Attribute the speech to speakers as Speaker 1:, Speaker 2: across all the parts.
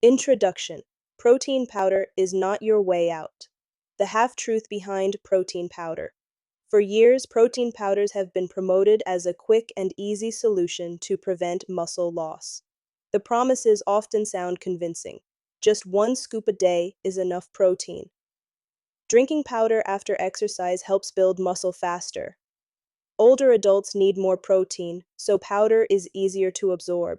Speaker 1: Introduction. Protein powder is not your way out. The half-truth behind protein powder. For years, protein powders have been promoted as a quick and easy solution to prevent muscle loss. The promises often sound convincing. Just one scoop a day is enough protein. Drinking powder after exercise helps build muscle faster. Older adults need more protein, so powder is easier to absorb.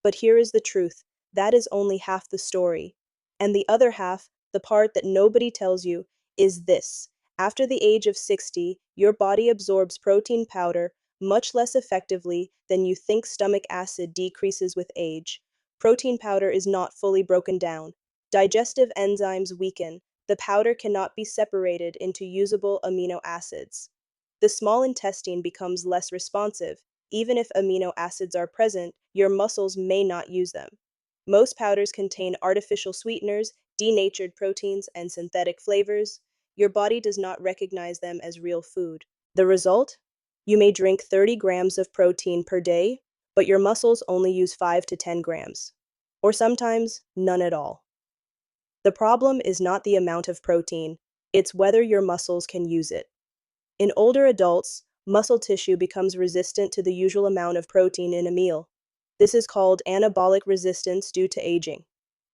Speaker 1: But here is the truth, that is only half the story. And the other half, the part that nobody tells you, is this. After the age of 60, your body absorbs protein powder much less effectively than you think. Stomach acid decreases with age. Protein powder is not fully broken down. Digestive enzymes weaken. The powder cannot be separated into usable amino acids. The small intestine becomes less responsive. Even if amino acids are present, your muscles may not use them. Most powders contain artificial sweeteners, denatured proteins, and synthetic flavors. Your body does not recognize them as real food. The result? You may drink 30 grams of protein per day, but your muscles only use 5 to 10 grams. Or sometimes, none at all. The problem is not the amount of protein, it's whether your muscles can use it. In older adults, muscle tissue becomes resistant to the usual amount of protein in a meal. This is called anabolic resistance due to aging.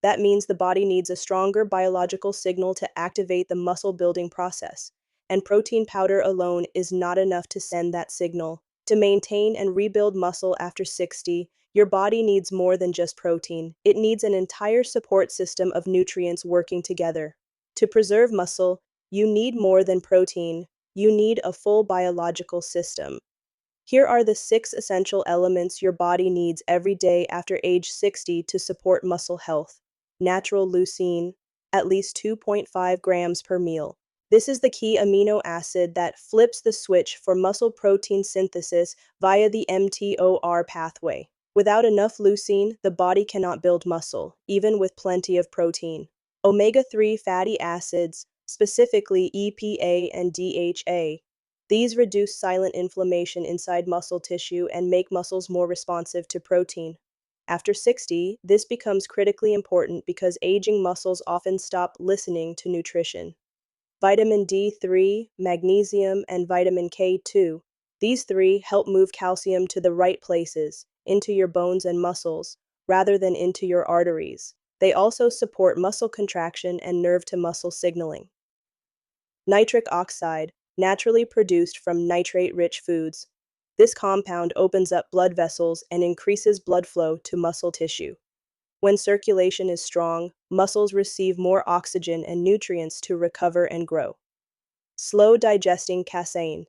Speaker 1: That means the body needs a stronger biological signal to activate the muscle building process, and protein powder alone is not enough to send that signal. To maintain and rebuild muscle after 60, your body needs more than just protein. It needs an entire support system of nutrients working together. To preserve muscle, you need more than protein. You need a full biological system. Here are the 6 essential elements your body needs every day after age 60 to support muscle health. Natural leucine, at least 2.5 grams per meal. This is the key amino acid that flips the switch for muscle protein synthesis via the mTOR pathway. Without enough leucine, the body cannot build muscle, even with plenty of protein. Omega-3 fatty acids, specifically EPA and DHA. These reduce silent inflammation inside muscle tissue and make muscles more responsive to protein. After 60, this becomes critically important because aging muscles often stop listening to nutrition. Vitamin D3, magnesium, and vitamin K2. These three help move calcium to the right places, into your bones and muscles, rather than into your arteries. They also support muscle contraction and nerve-to-muscle signaling. Nitric oxide, naturally produced from nitrate-rich foods. This compound opens up blood vessels and increases blood flow to muscle tissue. When circulation is strong, muscles receive more oxygen and nutrients to recover and grow. Slow digesting casein.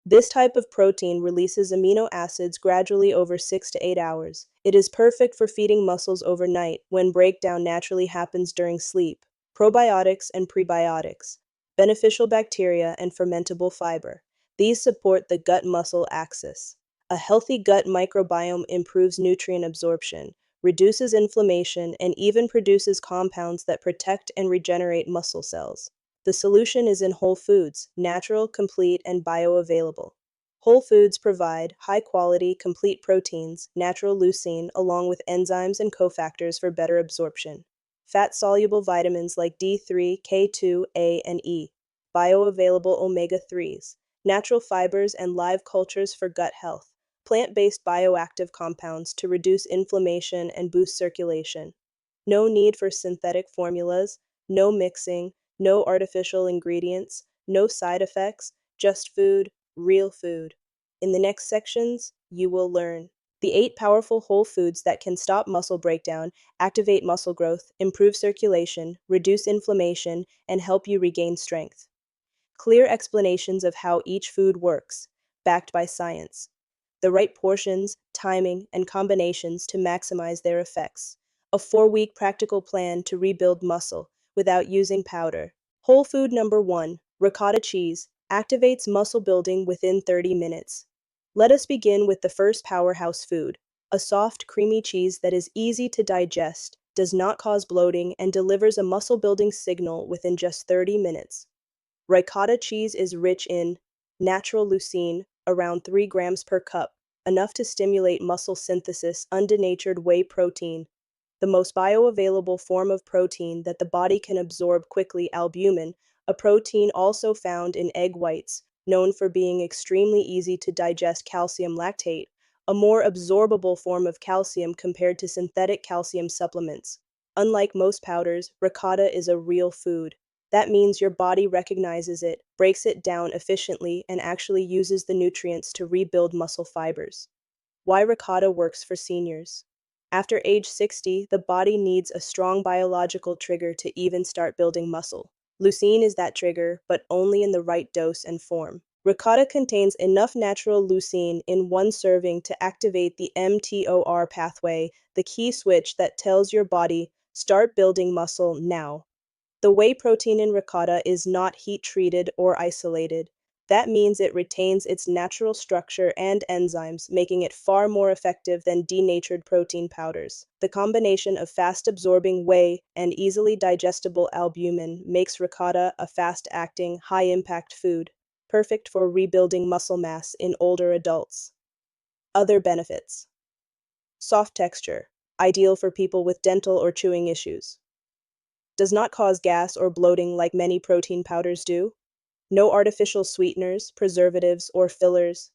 Speaker 1: This type of protein releases amino acids gradually over 6 to 8 hours. It is perfect for feeding muscles overnight when breakdown naturally happens during sleep. Probiotics and prebiotics. Beneficial bacteria and fermentable fiber. These support the gut-muscle axis. A healthy gut microbiome improves nutrient absorption, reduces inflammation, and even produces compounds that protect and regenerate muscle cells. The solution is in whole foods, natural, complete, and bioavailable. Whole foods provide high-quality, complete proteins, natural leucine, along with enzymes and cofactors for better absorption. Fat-soluble vitamins like D3, K2, A, and E. Bioavailable omega-3s. Natural fibers and live cultures for gut health. Plant-based bioactive compounds to reduce inflammation and boost circulation. No need for synthetic formulas, no mixing, no artificial ingredients, no side effects, just food, real food. In the next sections, you will learn the 8 powerful whole foods that can stop muscle breakdown, activate muscle growth, improve circulation, reduce inflammation, and help you regain strength. Clear explanations of how each food works, backed by science. The right portions, timing, and combinations to maximize their effects. A 4-week practical plan to rebuild muscle without using powder. Whole food number 1, ricotta cheese, activates muscle building within 30 minutes. Let us begin with the first powerhouse food, a soft, creamy cheese that is easy to digest, does not cause bloating, and delivers a muscle building signal within just 30 minutes. Ricotta cheese is rich in natural leucine, around 3 grams per cup, enough to stimulate muscle synthesis, undenatured whey protein, the most bioavailable form of protein that the body can absorb quickly, albumin, a protein also found in egg whites, known for being extremely easy to digest calcium lactate, a more absorbable form of calcium compared to synthetic calcium supplements. Unlike most powders, ricotta is a real food. That means your body recognizes it, breaks it down efficiently, and actually uses the nutrients to rebuild muscle fibers. Why ricotta works for seniors. After age 60, the body needs a strong biological trigger to even start building muscle. Leucine is that trigger, but only in the right dose and form. Ricotta contains enough natural leucine in one serving to activate the mTOR pathway, the key switch that tells your body, start building muscle now. The whey protein in ricotta is not heat-treated or isolated. That means it retains its natural structure and enzymes, making it far more effective than denatured protein powders. The combination of fast-absorbing whey and easily digestible albumin makes ricotta a fast-acting, high-impact food, perfect for rebuilding muscle mass in older adults. Other benefits. Soft texture, ideal for people with dental or chewing issues. Does not cause gas or bloating like many protein powders do. No artificial sweeteners, preservatives, or fillers.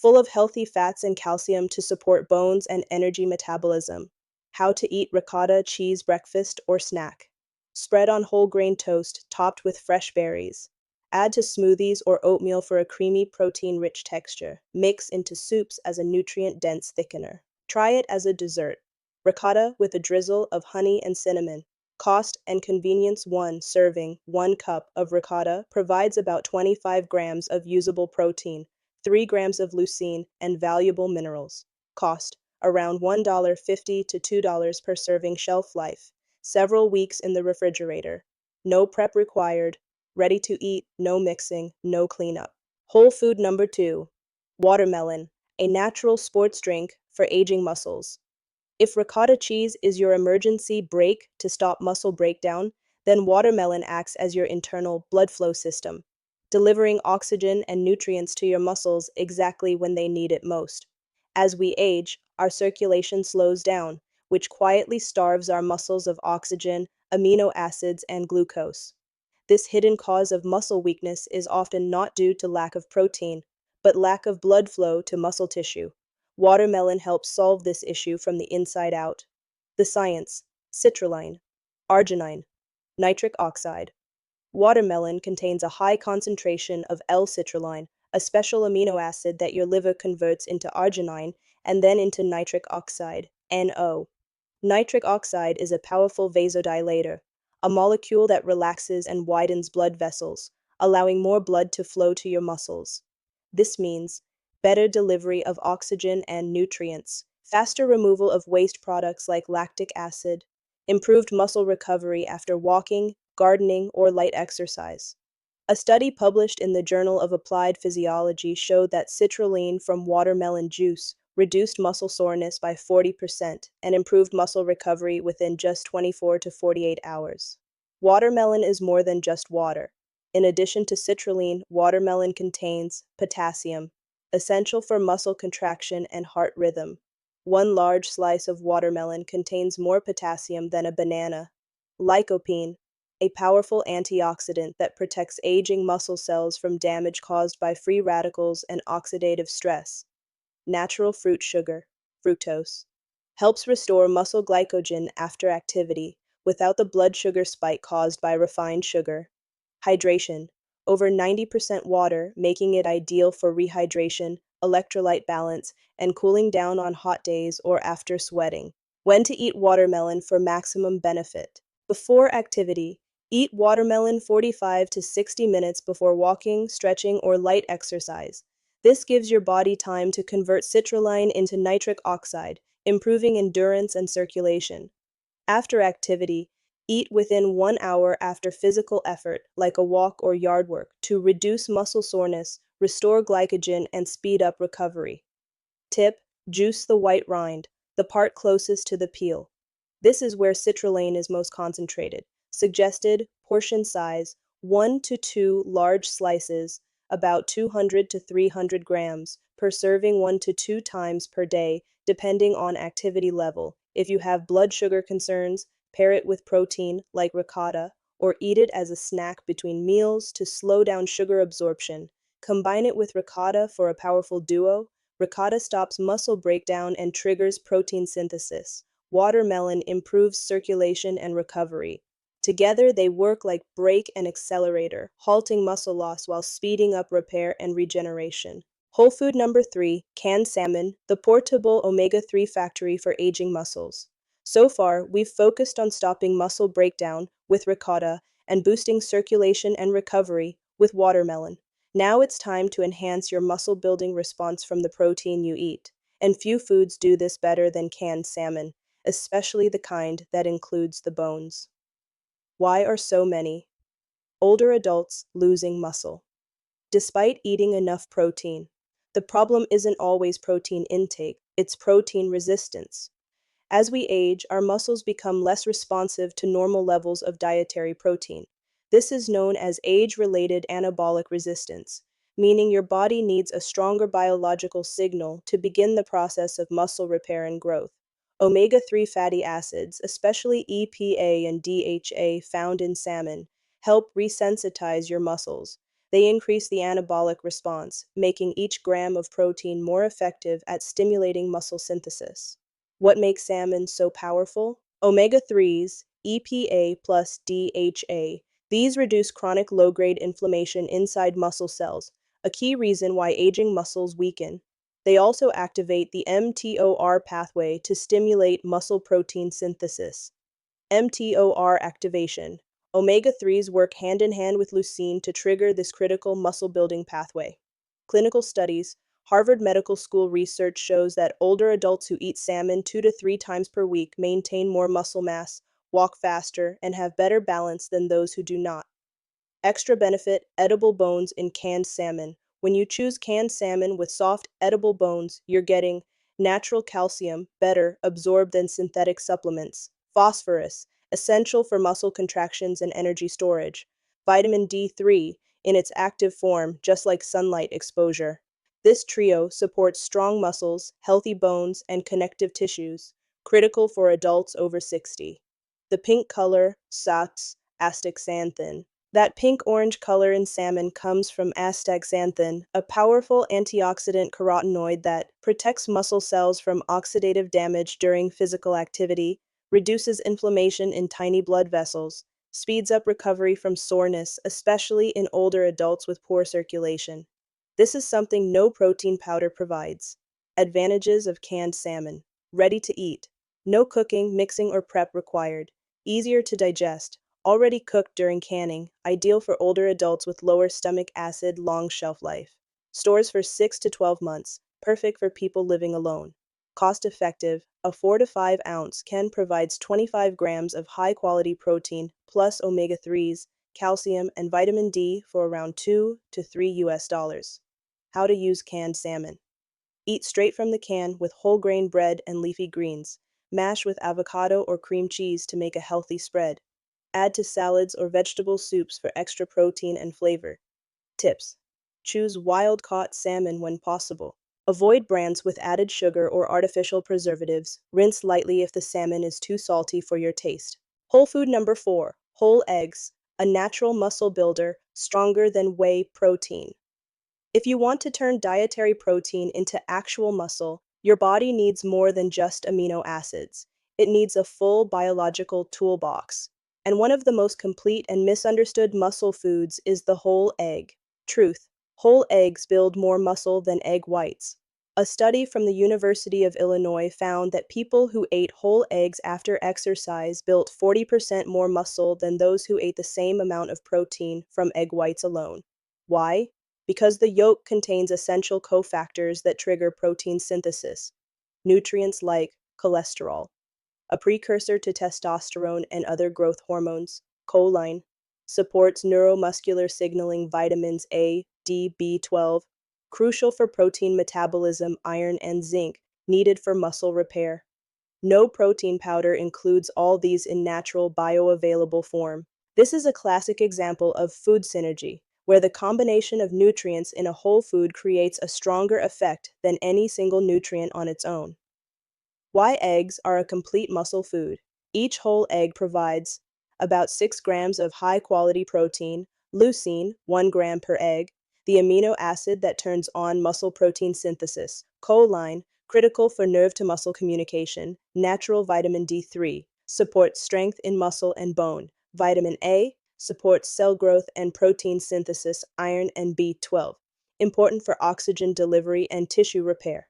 Speaker 1: Full of healthy fats and calcium to support bones and energy metabolism. How to eat ricotta cheese breakfast or snack. Spread on whole grain toast topped with fresh berries. Add to smoothies or oatmeal for a creamy, protein-rich texture. Mix into soups as a nutrient-dense thickener. Try it as a dessert. Ricotta with a drizzle of honey and cinnamon. Cost and convenience. 1 serving, 1 cup of ricotta provides about 25 grams of usable protein, 3 grams of leucine, and valuable minerals. Cost around $1.50 to $2 per serving. Shelf life several weeks in the refrigerator. No prep required. Ready to eat, no mixing, no cleanup. Whole food number 2. Watermelon, a natural sports drink for aging muscles. If ricotta cheese is your emergency brake to stop muscle breakdown, then watermelon acts as your internal blood flow system, delivering oxygen and nutrients to your muscles exactly when they need it most. As we age, our circulation slows down, which quietly starves our muscles of oxygen, amino acids, and glucose. This hidden cause of muscle weakness is often not due to lack of protein, but lack of blood flow to muscle tissue. Watermelon helps solve this issue from the inside out. The science: citrulline, arginine, nitric oxide. Watermelon contains a high concentration of L-citrulline, a special amino acid that your liver converts into arginine and then into nitric oxide, NO. Nitric oxide is a powerful vasodilator, a molecule that relaxes and widens blood vessels, allowing more blood to flow to your muscles. This means better delivery of oxygen and nutrients, faster removal of waste products like lactic acid, improved muscle recovery after walking, gardening, or light exercise. A study published in the Journal of Applied Physiology showed that citrulline from watermelon juice reduced muscle soreness by 40% and improved muscle recovery within just 24 to 48 hours. Watermelon is more than just water. In addition to citrulline, watermelon contains potassium, essential for muscle contraction and heart rhythm. One large slice of watermelon contains more potassium than a banana. Lycopene, a powerful antioxidant that protects aging muscle cells from damage caused by free radicals and oxidative stress. Natural fruit sugar, fructose, helps restore muscle glycogen after activity without the blood sugar spike caused by refined sugar. Hydration, over 90% water, making it ideal for rehydration, electrolyte balance, and cooling down on hot days or after sweating. When to eat watermelon for maximum benefit. Before activity, eat watermelon 45 to 60 minutes before walking, stretching, or light exercise. This gives your body time to convert citrulline into nitric oxide, improving endurance and circulation. After activity, eat within 1 hour after physical effort, like a walk or yard work, to reduce muscle soreness, restore glycogen, and speed up recovery. Tip: juice the white rind, the part closest to the peel. This is where citrulline is most concentrated. Suggested portion size: 1 to 2 large slices, about 200 to 300 grams, per serving 1 to 2 times per day, depending on activity level. If you have blood sugar concerns, pair it with protein like ricotta, or eat it as a snack between meals to slow down sugar absorption. Combine it with ricotta for a powerful duo. Ricotta stops muscle breakdown and triggers protein synthesis. Watermelon improves circulation and recovery. Together, they work like brake and accelerator, halting muscle loss while speeding up repair and regeneration. Whole food number 3, canned salmon, the portable omega-3 factory for aging muscles. So far, we've focused on stopping muscle breakdown with ricotta and boosting circulation and recovery with watermelon. Now it's time to enhance your muscle building response from the protein you eat. And few foods do this better than canned salmon, especially the kind that includes the bones. Why are so many older adults losing muscle despite eating enough protein? The problem isn't always protein intake, it's protein resistance. As we age, our muscles become less responsive to normal levels of dietary protein. This is known as age-related anabolic resistance, meaning your body needs a stronger biological signal to begin the process of muscle repair and growth. Omega-3 fatty acids, especially EPA and DHA found in salmon, help resensitize your muscles. They increase the anabolic response, making each gram of protein more effective at stimulating muscle synthesis. What makes salmon so powerful? Omega-3s, EPA plus DHA. These reduce chronic low-grade inflammation inside muscle cells, a key reason why aging muscles weaken. They also activate the mTOR pathway to stimulate muscle protein synthesis. mTOR activation. Omega-3s work hand in hand with leucine to trigger this critical muscle-building pathway. Clinical studies. Harvard Medical School research shows that older adults who eat salmon 2 to 3 times per week maintain more muscle mass, walk faster, and have better balance than those who do not. Extra benefit, edible bones in canned salmon. When you choose canned salmon with soft, edible bones, you're getting natural calcium, better absorbed than synthetic supplements, phosphorus, essential for muscle contractions and energy storage, vitamin D3, in its active form, just like sunlight exposure. This trio supports strong muscles, healthy bones, and connective tissues, critical for adults over 60. The pink color, astaxanthin. That pink-orange color in salmon comes from astaxanthin, a powerful antioxidant carotenoid that protects muscle cells from oxidative damage during physical activity, reduces inflammation in tiny blood vessels, speeds up recovery from soreness, especially in older adults with poor circulation. This is something no protein powder provides. Advantages of canned salmon. Ready to eat. No cooking, mixing, or prep required. Easier to digest. Already cooked during canning, ideal for older adults with lower stomach acid, long shelf life. Stores for 6 to 12 months, perfect for people living alone. Cost effective, a 4 to 5 ounce can provides 25 grams of high quality protein plus omega-3s, calcium, and vitamin D for around $2 to $3. How to use canned salmon. Eat straight from the can with whole grain bread and leafy greens. Mash with avocado or cream cheese to make a healthy spread. Add to salads or vegetable soups for extra protein and flavor. Tips. Choose wild-caught salmon when possible. Avoid brands with added sugar or artificial preservatives. Rinse lightly if the salmon is too salty for your taste. Whole food number 4. Whole eggs, a natural muscle builder, stronger than whey protein. If you want to turn dietary protein into actual muscle, your body needs more than just amino acids. It needs a full biological toolbox. And one of the most complete and misunderstood muscle foods is the whole egg. Truth: whole eggs build more muscle than egg whites. A study from the University of Illinois found that people who ate whole eggs after exercise built 40% more muscle than those who ate the same amount of protein from egg whites alone. Why? Because the yolk contains essential cofactors that trigger protein synthesis, nutrients like cholesterol, a precursor to testosterone and other growth hormones, choline, supports neuromuscular signaling, vitamins A, D, B12, crucial for protein metabolism, iron, and zinc, needed for muscle repair. No protein powder includes all these in natural bioavailable form. This is a classic example of food synergy, where the combination of nutrients in a whole food creates a stronger effect than any single nutrient on its own. Why eggs are a complete muscle food. Each whole egg provides about 6 grams of high-quality protein, leucine, 1 gram per egg, the amino acid that turns on muscle protein synthesis, choline, critical for nerve-to-muscle communication, natural vitamin D3, supports strength in muscle and bone, vitamin A, supports cell growth and protein synthesis, iron and B12, important for oxygen delivery and tissue repair.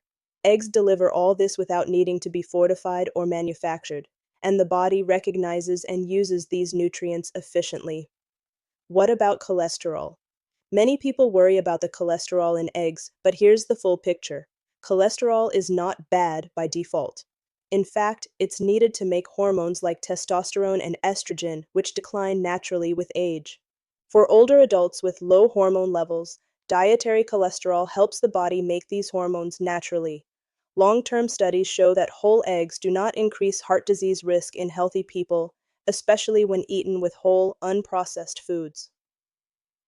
Speaker 1: Eggs deliver all this without needing to be fortified or manufactured, and the body recognizes and uses these nutrients efficiently. What about cholesterol? Many people worry about the cholesterol in eggs, but here's the full picture. Cholesterol is not bad by default. In fact, it's needed to make hormones like testosterone and estrogen, which decline naturally with age. For older adults with low hormone levels, dietary cholesterol helps the body make these hormones naturally. Long-term studies show that whole eggs do not increase heart disease risk in healthy people, especially when eaten with whole, unprocessed foods.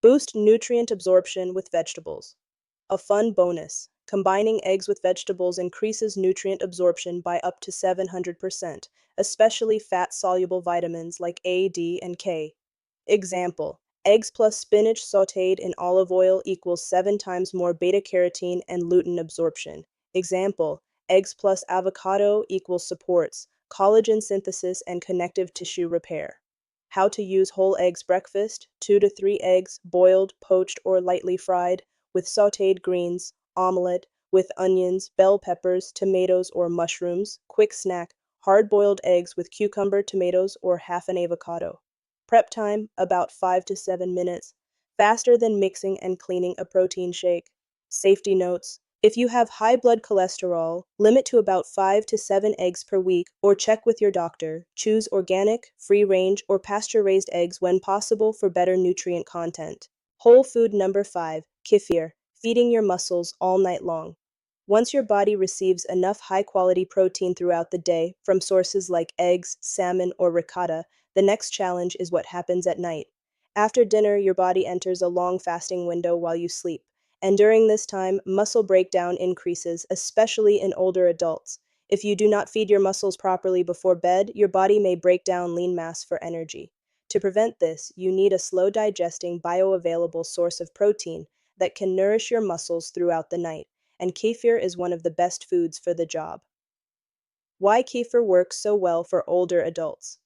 Speaker 1: Boost nutrient absorption with vegetables. A fun bonus. Combining eggs with vegetables increases nutrient absorption by up to 700%, especially fat-soluble vitamins like A, D, and K. Example: eggs plus spinach sautéed in olive oil equals 7 times more beta-carotene and lutein absorption. Example: eggs plus avocado equals supports collagen synthesis and connective tissue repair. How to use whole eggs breakfast: 2 to 3 eggs, boiled, poached, or lightly fried, with sautéed greens, omelette, with onions, bell peppers, tomatoes, or mushrooms. Quick snack: hard-boiled eggs with cucumber, tomatoes, or half an avocado. Prep time, about 5 to 7 minutes, faster than mixing and cleaning a protein shake. Safety notes: if you have high blood cholesterol, limit to about 5 to 7 eggs per week or check with your doctor. Choose organic, free-range, or pasture-raised eggs when possible for better nutrient content. Whole food number 5, kefir, feeding your muscles all night long. Once your body receives enough high-quality protein throughout the day from sources like eggs, salmon, or ricotta, the next challenge is what happens at night. After dinner, your body enters a long fasting window while you sleep, and during this time, muscle breakdown increases, especially in older adults. If you do not feed your muscles properly before bed, your body may break down lean mass for energy. To prevent this, you need a slow-digesting, bioavailable source of protein that can nourish your muscles throughout the night, and kefir is one of the best foods for the job. Why kefir works so well for older adults.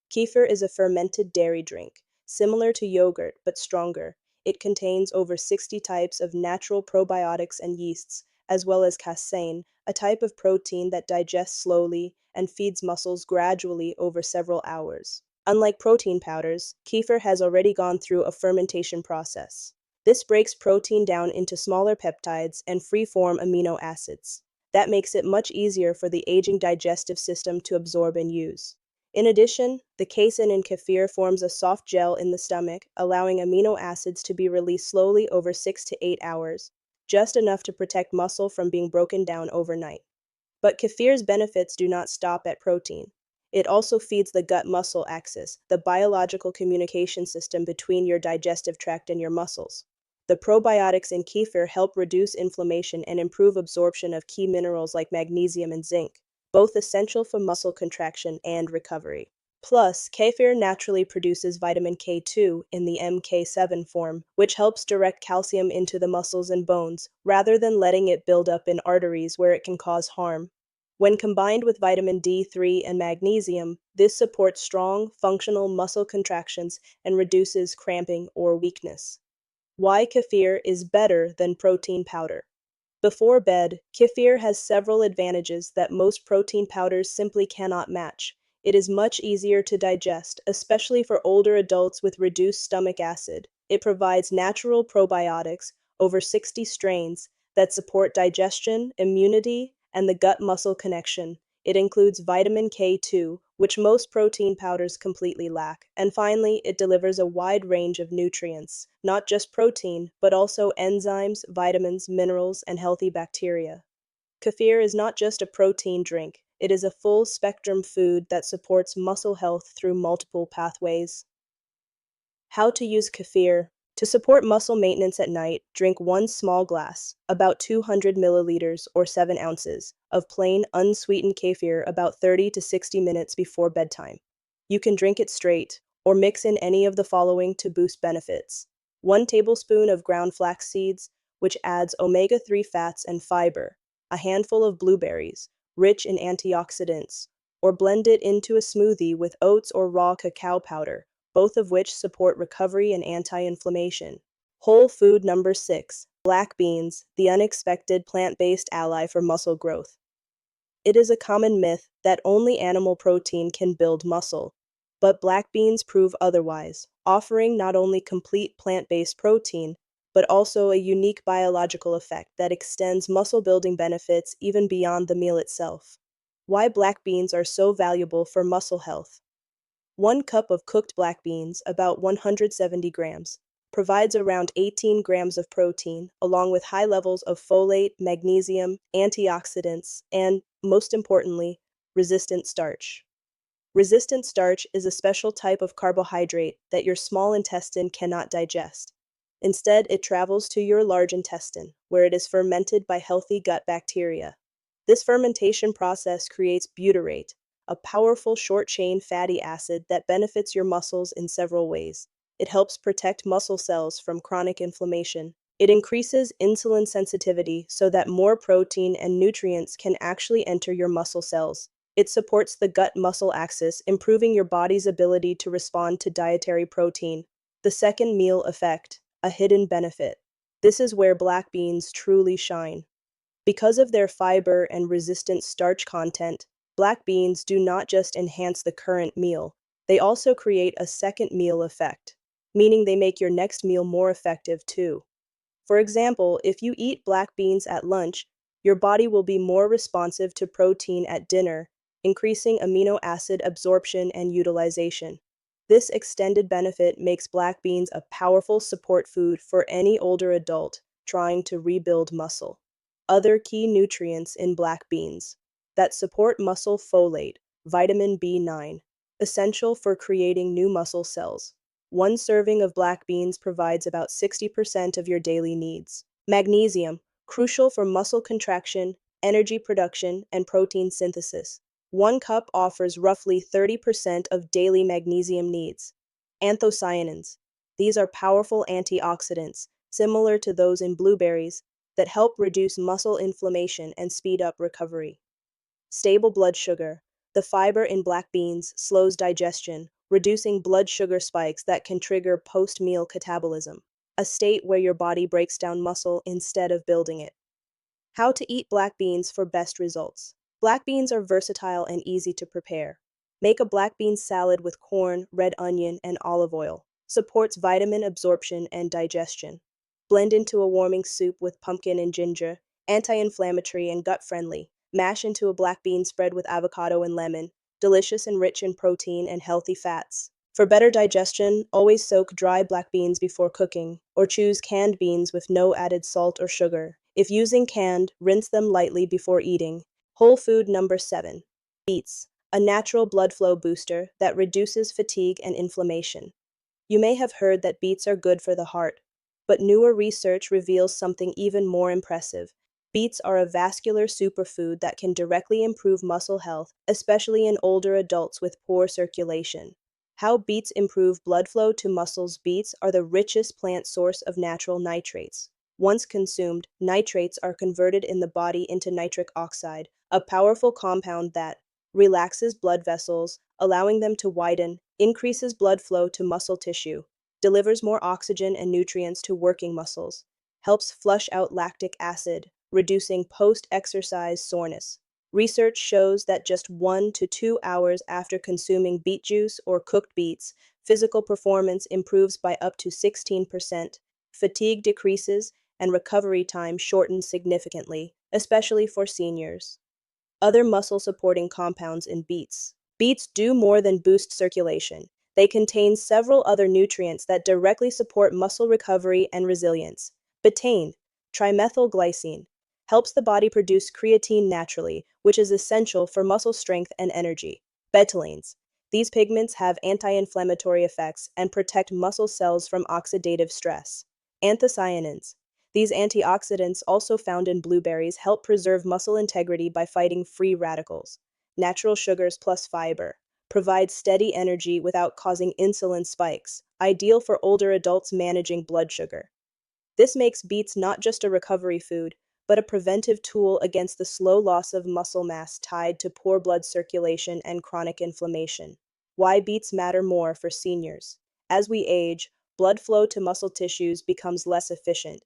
Speaker 1: Kefir is a fermented dairy drink, similar to yogurt but stronger. It contains over 60 types of natural probiotics and yeasts, as well as casein, a type of protein that digests slowly and feeds muscles gradually over several hours. Unlike protein powders, kefir has already gone through a fermentation process. This breaks protein down into smaller peptides and free-form amino acids. That makes it much easier for the aging digestive system to absorb and use. In addition, the casein in kefir forms a soft gel in the stomach, allowing amino acids to be released slowly over 6 to 8 hours, just enough to protect muscle from being broken down overnight. But kefir's benefits do not stop at protein. It also feeds the gut-muscle axis, the biological communication system between your digestive tract and your muscles. The probiotics in kefir help reduce inflammation and improve absorption of key minerals like magnesium and zinc, both essential for muscle contraction and recovery. Plus, kefir naturally produces vitamin K2 in the MK7 form, which helps direct calcium into the muscles and bones, rather than letting it build up in arteries where it can cause harm. When combined with vitamin D3 and magnesium, this supports strong, functional muscle contractions and reduces cramping or weakness. Why kefir is better than protein powder. Before bed, kefir has several advantages that most protein powders simply cannot match. It is much easier to digest, especially for older adults with reduced stomach acid. It provides natural probiotics, over 60 strains, that support digestion, immunity, and the gut-muscle connection. It includes vitamin K2, which most protein powders completely lack. And finally, it delivers a wide range of nutrients, not just protein, but also enzymes, vitamins, minerals, and healthy bacteria. Kefir is not just a protein drink, it is a full-spectrum food that supports muscle health through multiple pathways. How to use kefir. To support muscle maintenance at night, drink one small glass, about 200 milliliters or 7 ounces, of plain, unsweetened kefir about 30 to 60 minutes before bedtime. You can drink it straight, or mix in any of the following to boost benefits. 1 tablespoon of ground flax seeds, which adds omega-3 fats and fiber. A handful of blueberries, rich in antioxidants, or blend it into a smoothie with oats or raw cacao powder, both of which support recovery and anti-inflammation. Whole food number 6, black beans, the unexpected plant-based ally for muscle growth. It is a common myth that only animal protein can build muscle, but black beans prove otherwise, offering not only complete plant-based protein, but also a unique biological effect that extends muscle-building benefits even beyond the meal itself. Why black beans are so valuable for muscle health. 1 cup of cooked black beans, about 170 grams, provides around 18 grams of protein, along with high levels of folate, magnesium, antioxidants, and, most importantly, resistant starch. Resistant starch is a special type of carbohydrate that your small intestine cannot digest. Instead, it travels to your large intestine, where it is fermented by healthy gut bacteria. This fermentation process creates butyrate, a powerful short-chain fatty acid that benefits your muscles in several ways. It helps protect muscle cells from chronic inflammation. It increases insulin sensitivity so that more protein and nutrients can actually enter your muscle cells. It supports the gut-muscle axis, improving your body's ability to respond to dietary protein. The second meal effect, a hidden benefit. This is where black beans truly shine. Because of their fiber and resistant starch content, black beans do not just enhance the current meal, they also create a second meal effect, meaning they make your next meal more effective too. For example, if you eat black beans at lunch, your body will be more responsive to protein at dinner, increasing amino acid absorption and utilization. This extended benefit makes black beans a powerful support food for any older adult trying to rebuild muscle. Other key nutrients in black beans that support muscle: folate, vitamin B9, essential for creating new muscle cells. 1 serving of black beans provides about 60% of your daily needs. Magnesium, crucial for muscle contraction, energy production, and protein synthesis. 1 cup offers roughly 30% of daily magnesium needs. Anthocyanins. These are powerful antioxidants, similar to those in blueberries, that help reduce muscle inflammation and speed up recovery. Stable blood sugar. The fiber in black beans slows digestion, reducing blood sugar spikes that can trigger post-meal catabolism, a state where your body breaks down muscle instead of building it. How to eat black beans for best results. Black beans are versatile and easy to prepare. Make a black bean salad with corn, red onion, and olive oil. Supports vitamin absorption and digestion. Blend into a warming soup with pumpkin and ginger, anti-inflammatory and gut-friendly. Mash into a black bean spread with avocado and lemon, delicious and rich in protein and healthy fats. For better digestion, always soak dry black beans before cooking, or choose canned beans with no added salt or sugar. If using canned, rinse them lightly before eating. Whole food number 7. Beets, a natural blood flow booster that reduces fatigue and inflammation. You may have heard that beets are good for the heart, but newer research reveals something even more impressive. Beets are a vascular superfood that can directly improve muscle health, especially in older adults with poor circulation. How beets improve blood flow to muscles. Beets are the richest plant source of natural nitrates. Once consumed, nitrates are converted in the body into nitric oxide, a powerful compound that relaxes blood vessels, allowing them to widen, increases blood flow to muscle tissue, delivers more oxygen and nutrients to working muscles, helps flush out lactic acid, reducing post-exercise soreness. Research shows that just 1 to 2 hours after consuming beet juice or cooked beets, physical performance improves by up to 16%, fatigue decreases, and recovery time shortens significantly, especially for seniors. Other muscle-supporting compounds in beets. Beets do more than boost circulation. They contain several other nutrients that directly support muscle recovery and resilience. Betaine, trimethylglycine, helps the body produce creatine naturally, which is essential for muscle strength and energy. Betalains, These pigments have anti-inflammatory effects and protect muscle cells from oxidative stress. Anthocyanins. These antioxidants, also found in blueberries, help preserve muscle integrity by fighting free radicals. Natural sugars plus fiber provide steady energy without causing insulin spikes, ideal for older adults managing blood sugar. This makes beets not just a recovery food, but a preventive tool against the slow loss of muscle mass tied to poor blood circulation and chronic inflammation. Why beets matter more for seniors. As we age, blood flow to muscle tissues becomes less efficient.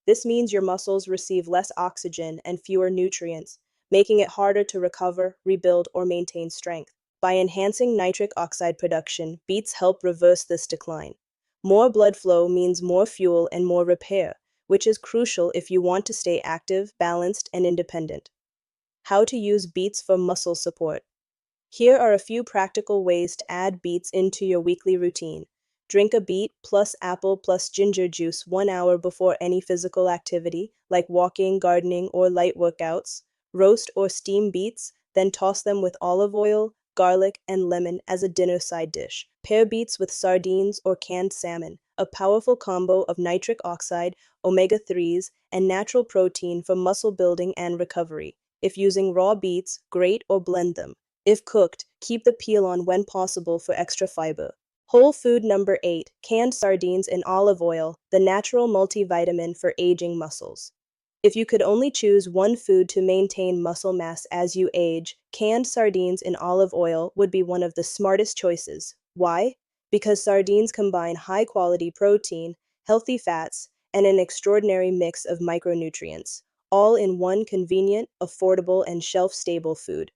Speaker 1: This means your muscles receive less oxygen and fewer nutrients, making it harder to recover, rebuild, or maintain strength. By enhancing nitric oxide production, beets help reverse this decline. More blood flow means more fuel and more repair, which is crucial if you want to stay active, balanced, and independent. How to use beets for muscle support. Here are a few practical ways to add beets into your weekly routine. Drink a beet plus apple plus ginger juice 1 hour before any physical activity, like walking, gardening, or light workouts. Roast or steam beets, then toss them with olive oil, garlic, and lemon as a dinner side dish. Pair beets with sardines or canned salmon, a powerful combo of nitric oxide, omega-3s, and natural protein for muscle building and recovery. If using raw beets, grate or blend them. If cooked, keep the peel on when possible for extra fiber. Whole food number 8, canned sardines in olive oil, the natural multivitamin for aging muscles. If you could only choose one food to maintain muscle mass as you age, canned sardines in olive oil would be one of the smartest choices. Why? Because sardines combine high-quality protein, healthy fats, and an extraordinary mix of micronutrients, all in one convenient, affordable, and shelf-stable food.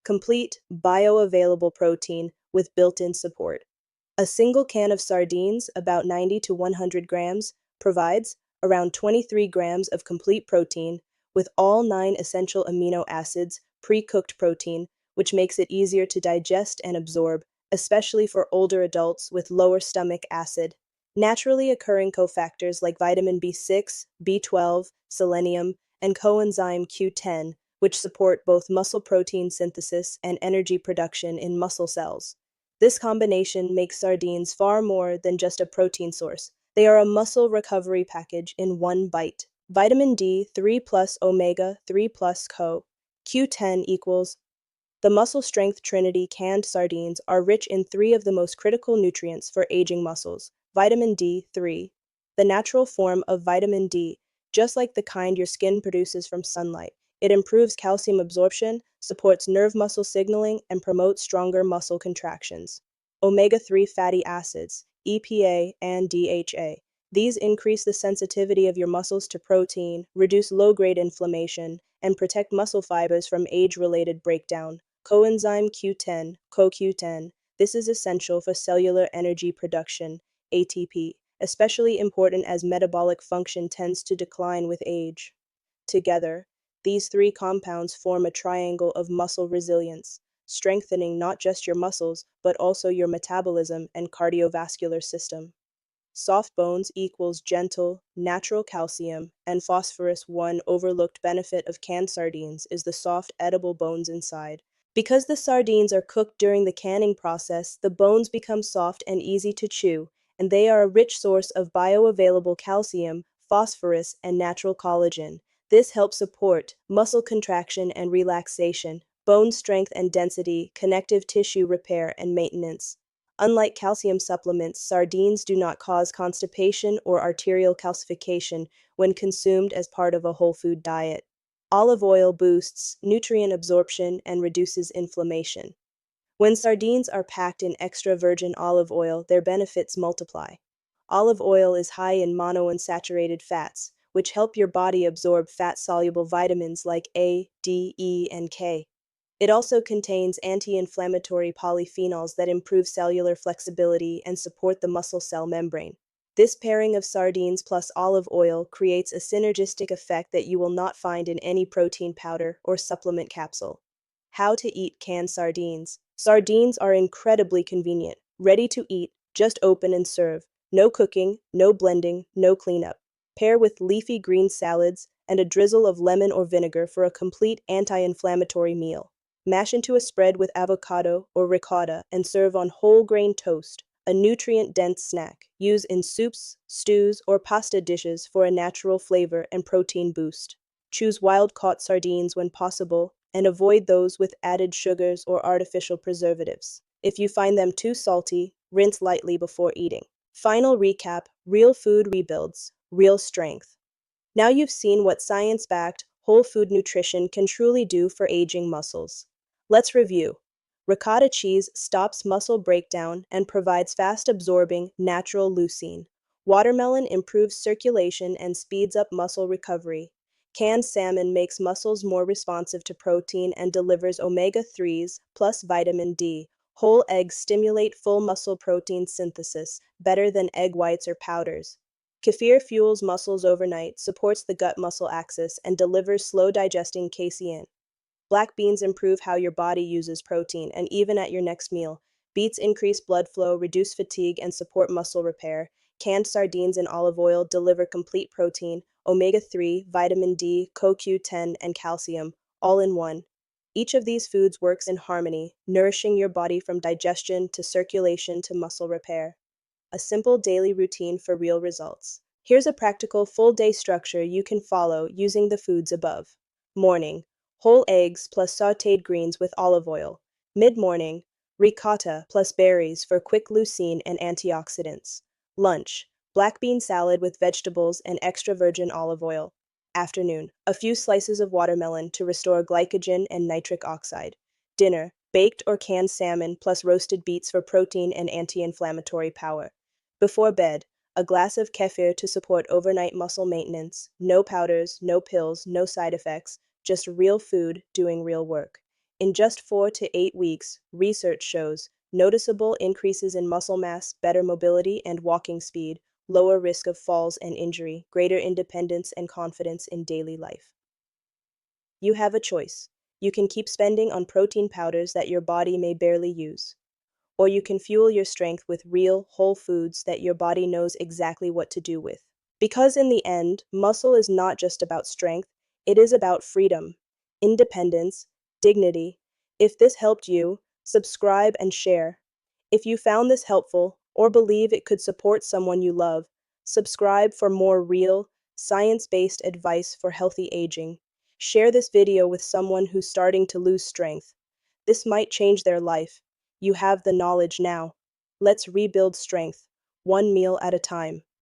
Speaker 1: Complete, bioavailable protein with built-in support. A single can of sardines, about 90 to 100 grams, provides around 23 grams of complete protein with all 9 essential amino acids, pre-cooked protein, which makes it easier to digest and absorb, especially for older adults with lower stomach acid. Naturally occurring cofactors like vitamin B6, B12, selenium, and coenzyme Q10, which support both muscle protein synthesis and energy production in muscle cells. This combination makes sardines far more than just a protein source. They are a muscle recovery package in one bite. Vitamin D, 3 plus omega, 3 plus co. Q10 equals. The muscle strength trinity canned sardines are rich in 3 of the most critical nutrients for aging muscles. Vitamin D3, the natural form of vitamin D, just like the kind your skin produces from sunlight. It improves calcium absorption, supports nerve muscle signaling, and promotes stronger muscle contractions. Omega-3 fatty acids, EPA and DHA. These increase the sensitivity of your muscles to protein, reduce low-grade inflammation, and protect muscle fibers from age-related breakdown. Coenzyme Q10, CoQ10. This is essential for cellular energy production, ATP, especially important as metabolic function tends to decline with age. Together, these 3 compounds form a triangle of muscle resilience, strengthening not just your muscles, but also your metabolism and cardiovascular system. Soft bones equals gentle, natural calcium, and phosphorus. One overlooked benefit of canned sardines is the soft, edible bones inside. Because the sardines are cooked during the canning process, the bones become soft and easy to chew, and they are a rich source of bioavailable calcium, phosphorus, and natural collagen. This helps support muscle contraction and relaxation, bone strength and density, connective tissue repair and maintenance. Unlike calcium supplements, sardines do not cause constipation or arterial calcification when consumed as part of a whole food diet. Olive oil boosts nutrient absorption and reduces inflammation. When sardines are packed in extra virgin olive oil, their benefits multiply. Olive oil is high in monounsaturated fats, which help your body absorb fat-soluble vitamins like A, D, E, and K. It also contains anti-inflammatory polyphenols that improve cellular flexibility and support the muscle cell membrane. This pairing of sardines plus olive oil creates a synergistic effect that you will not find in any protein powder or supplement capsule. How to eat canned sardines. Sardines are incredibly convenient, ready to eat, just open and serve. No cooking, no blending, no cleanup. Pair with leafy green salads and a drizzle of lemon or vinegar for a complete anti-inflammatory meal. Mash into a spread with avocado or ricotta and serve on whole grain toast, a nutrient-dense snack. Use in soups, stews, or pasta dishes for a natural flavor and protein boost. Choose wild-caught sardines when possible and avoid those with added sugars or artificial preservatives. If you find them too salty, rinse lightly before eating. Final recap: real food rebuilds, real strength. Now you've seen what science-backed, whole food nutrition can truly do for aging muscles. Let's review. Ricotta cheese stops muscle breakdown and provides fast-absorbing, natural leucine. Watermelon improves circulation and speeds up muscle recovery. Canned salmon makes muscles more responsive to protein and delivers omega-3s plus vitamin D. Whole eggs stimulate full muscle protein synthesis, better than egg whites or powders. Kefir fuels muscles overnight, supports the gut-muscle axis, and delivers slow-digesting casein. Black beans improve how your body uses protein, and even at your next meal. Beets increase blood flow, reduce fatigue, and support muscle repair. Canned sardines and olive oil deliver complete protein, omega-3, vitamin D, CoQ10, and calcium, all in one. Each of these foods works in harmony, nourishing your body from digestion to circulation to muscle repair. A simple daily routine for real results. Here's a practical full-day structure you can follow using the foods above. Morning: whole eggs plus sautéed greens with olive oil. Mid-morning: ricotta plus berries for quick leucine and antioxidants. Lunch: black bean salad with vegetables and extra virgin olive oil. Afternoon: a few slices of watermelon to restore glycogen and nitric oxide. Dinner: baked or canned salmon plus roasted beets for protein and anti-inflammatory power. Before bed, a glass of kefir to support overnight muscle maintenance. No powders, no pills, no side effects, just real food doing real work. In just 4 to 8 weeks, research shows noticeable increases in muscle mass, better mobility and walking speed, lower risk of falls and injury, greater independence and confidence in daily life. You have a choice. You can keep spending on protein powders that your body may barely use, or you can fuel your strength with real, whole foods that your body knows exactly what to do with. Because in the end, muscle is not just about strength, it is about freedom, independence, dignity. If this helped you, subscribe and share. If you found this helpful or believe it could support someone you love, subscribe for more real, science-based advice for healthy aging. Share this video with someone who's starting to lose strength. This might change their life. You have the knowledge now. Let's rebuild strength, one meal at a time.